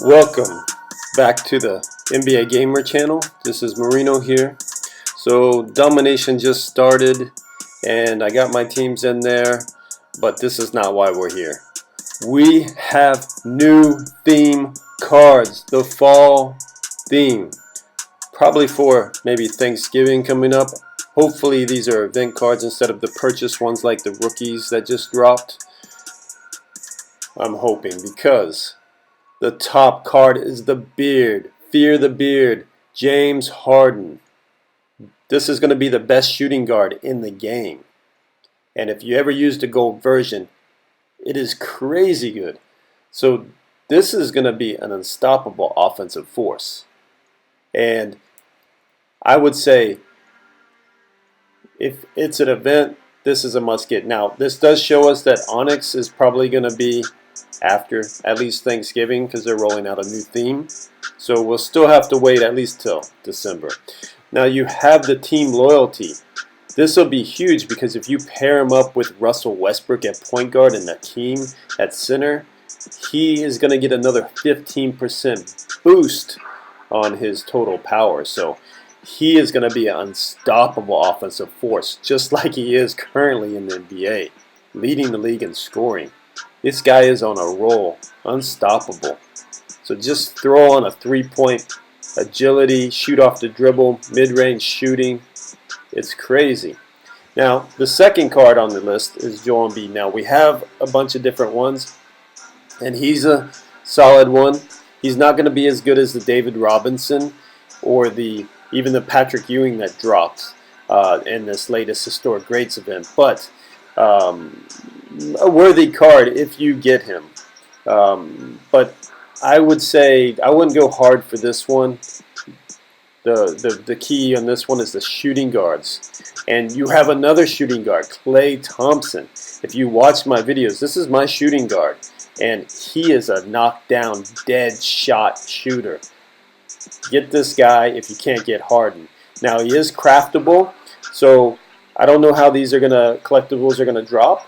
Welcome back to the NBA Gamer channel. This is Marino here. So Domination just started and I got my teams in there, but this is not why we're here. We have new theme cards, the fall theme. Probably for maybe Thanksgiving coming up. Hopefully these are event cards instead of the purchase ones like the rookies that just dropped. I'm hoping, because the top card is the beard. Fear the beard. James Harden. This is going to be the best shooting guard in the game. And if you ever used a gold version, it is crazy good. So this is going to be an unstoppable offensive force. And I would say if it's an event, this is a must get. Now, this does show us that Onyx is probably going to be after at least Thanksgiving because they're rolling out a new theme. So we'll still have to wait at least till December. Now you have the team loyalty. This will be huge because if you pair him up with Russell Westbrook at point guard and Hakeem at center, he is going to get another 15% boost on his total power. So he is going to be an unstoppable offensive force, just like he is currently in the NBA, leading the league in scoring. This guy is on a roll, unstoppable. So just throw on a three-point agility, shoot off the dribble, mid-range shooting. It's crazy. Now, the second card on the list is Joel Embiid. Now, we have a bunch of different ones, and he's a solid one. He's not going to be as good as the David Robinson or even the Patrick Ewing that dropped in this latest Historic Greats event, but a worthy card if you get him. But I would say I wouldn't go hard for this one. The key on this one is the shooting guards. And you have another shooting guard, Klay Thompson. If you watch my videos, this is my shooting guard. And he is a knockdown, dead shot shooter. Get this guy if you can't get Harden. Now, he is craftable, so I don't know how these collectibles are gonna drop.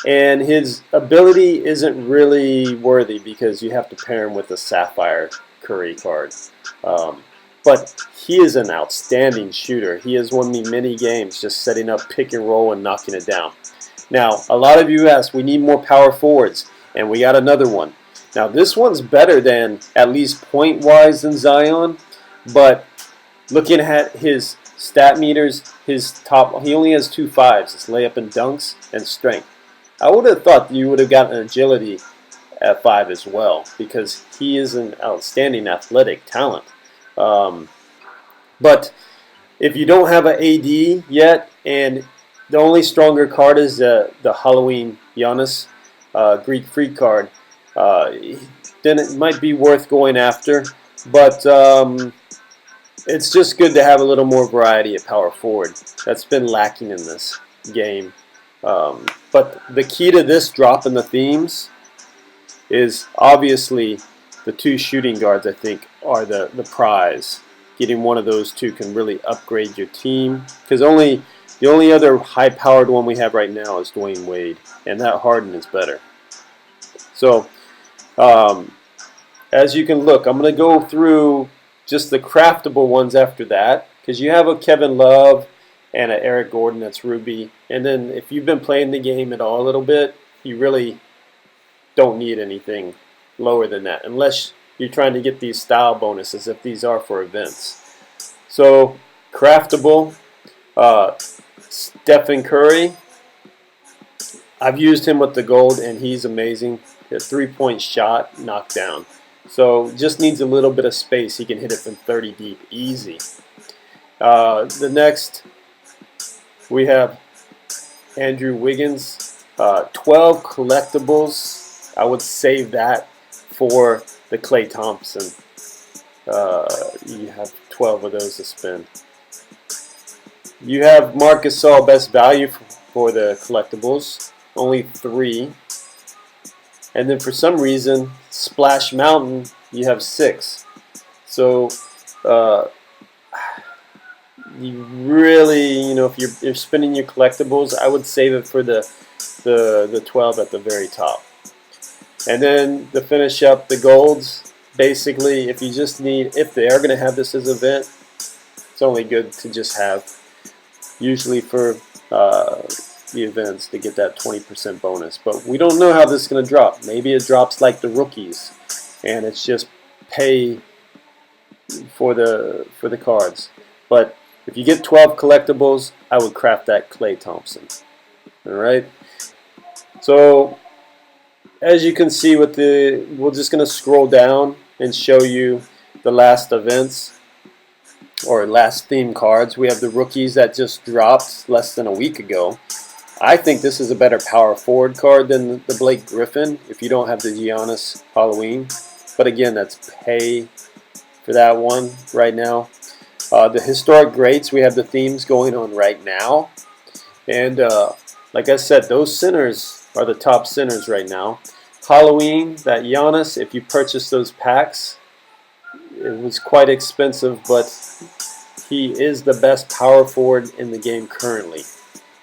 And his ability isn't really worthy because you have to pair him with a Sapphire Curry card. But he is an outstanding shooter. He has won me many games just setting up pick and roll and knocking it down. Now, a lot of you asked, we need more power forwards, and we got another one. Now, this one's better than, at least point-wise, than Zion, but looking at his stat meters, he only has 2 5s. It's layup and dunks and strength. I would have thought you would have gotten agility at 5 as well because he is an outstanding athletic talent. But if you don't have an AD yet, and the only stronger card is the Halloween Giannis Greek Freak card, then it might be worth going after. But it's just good to have a little more variety at power forward. That's been lacking in this game. But the key to this drop in the themes is obviously the 2 shooting guards, I think, are the prize. Getting one of those 2 can really upgrade your team. Because the only other high-powered one we have right now is Dwayne Wade. And that Harden is better. So, as you can look, I'm going to go through just the craftable ones after that. Because you have a Kevin Love and an Eric Gordon that's Ruby. And then if you've been playing the game at all a little bit, you really don't need anything lower than that. Unless you're trying to get these style bonuses if these are for events. So, craftable, Stephen Curry. I've used him with the gold and he's amazing. A 3-point shot, knockdown. So, just needs a little bit of space. He can hit it from 30 deep, easy. The next, we have Andrew Wiggins, 12 collectibles. I would save that for the Klay Thompson. You have 12 of those to spend. You have Marc Gasol, best value for the collectibles, only 3. And then for some reason, Splash Mountain, you have 6. So you really, if you're spending your collectibles, I would save it for the 12 at the very top. And then to finish up the golds, basically, if you just need, if they are going to have this as an event, it's only good to just have, usually for the events, to get that 20% bonus. But we don't know how this is going to drop. Maybe it drops like the rookies, and it's just pay for the cards. But if you get 12 collectibles, I would craft that Klay Thompson. All right. So as you can see with we're just going to scroll down and show you the last events or last theme cards. We have the rookies that just dropped less than a week ago. I think this is a better power forward card than the Blake Griffin if you don't have the Giannis Halloween. But again, that's pay for that one right now. The historic greats, we have the themes going on right now. And like I said, those centers are the top centers right now. Halloween, that Giannis, if you purchase those packs, it was quite expensive, but he is the best power forward in the game currently.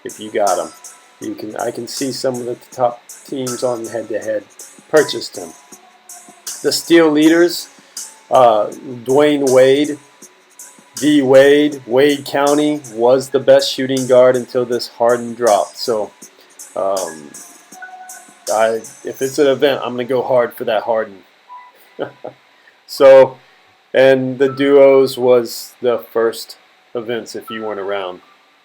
If you got him, I can see some of the top teams on head-to-head purchased him. The Steel Leaders, Dwayne Wade, Wade County was the best shooting guard until this Harden dropped. So if it's an event, I'm going to go hard for that Harden. So, and the duos was the first events if you weren't around.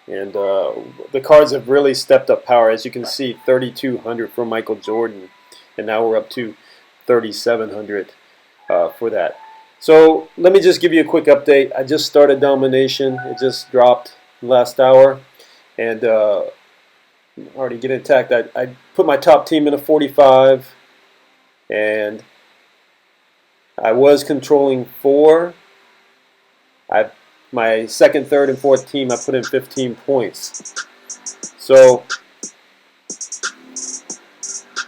And the cards have really stepped up power. As you can see, 3,200 for Michael Jordan. And now we're up to 3,700 for that. So let me just give you a quick update. I just started Domination. It just dropped last hour. And already getting attacked. I put my top team in a 45. And I was controlling 4. My second, third, and fourth team, I put in 15 points. So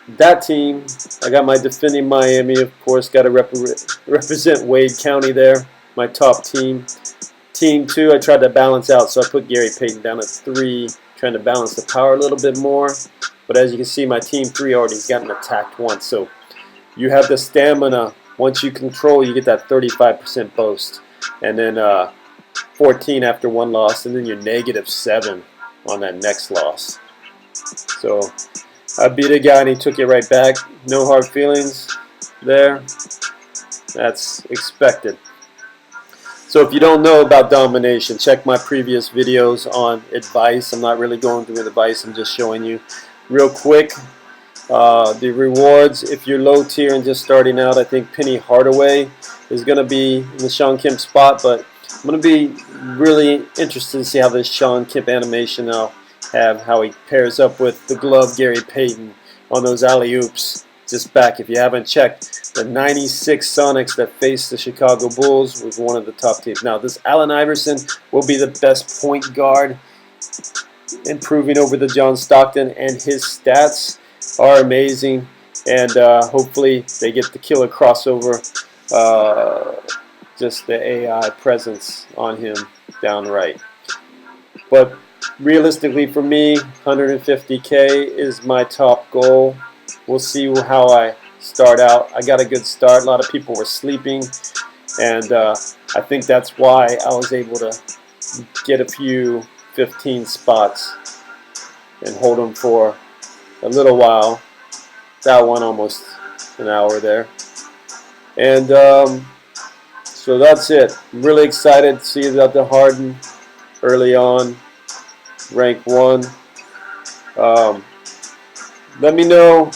that team, I got my defending Miami, of course, got to represent Wade County there, my top team. Team 2, I tried to balance out, so I put Gary Payton down at 3, trying to balance the power a little bit more. But as you can see, my team 3 already has gotten attacked once. So you have the stamina. Once you control, you get that 35% boost. And then 14 after one loss, and then you're -7 on that next loss. So I beat a guy and he took it right back. No hard feelings there. That's expected. So if you don't know about Domination, check my previous videos on advice. I'm not really going through advice. I'm just showing you real quick the rewards. If you're low tier and just starting out, I think Penny Hardaway is going to be in the Shawn Kemp spot, but I'm going to be really interested to see how this Shawn Kemp animation I'll have, how he pairs up with the glove Gary Payton on those alley-oops. Just back, if you haven't checked, the 96 Sonics that faced the Chicago Bulls was one of the top teams. Now, this Allen Iverson will be the best point guard, improving over the John Stockton, and his stats are amazing. And hopefully they get the killer crossover. Just the AI presence on him downright. But realistically for me, 150K is my top goal. We'll see how I start out. I got a good start. A lot of people were sleeping, and I think that's why I was able to get a few 15 spots and hold them for a little while. That one almost an hour there. And so that's it. I'm really excited to see that the Harden early on, rank 1. Let me know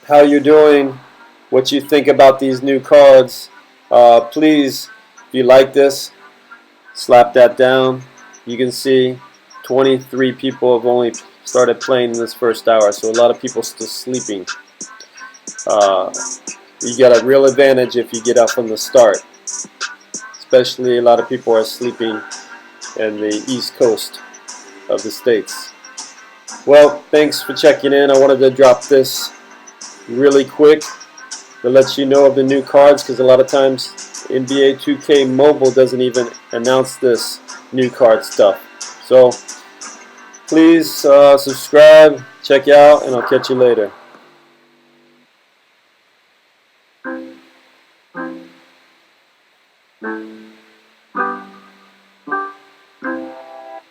how you're doing, what you think about these new cards. Please, if you like this, slap that down. You can see 23 people have only started playing in this first hour, so a lot of people still sleeping. You got a real advantage if you get up from the start. Especially a lot of people are sleeping in the East Coast of the States. Well, thanks for checking in. I wanted to drop this really quick to let you know of the new cards, because a lot of times NBA 2K Mobile doesn't even announce this new card stuff. So please subscribe, check out, and I'll catch you later.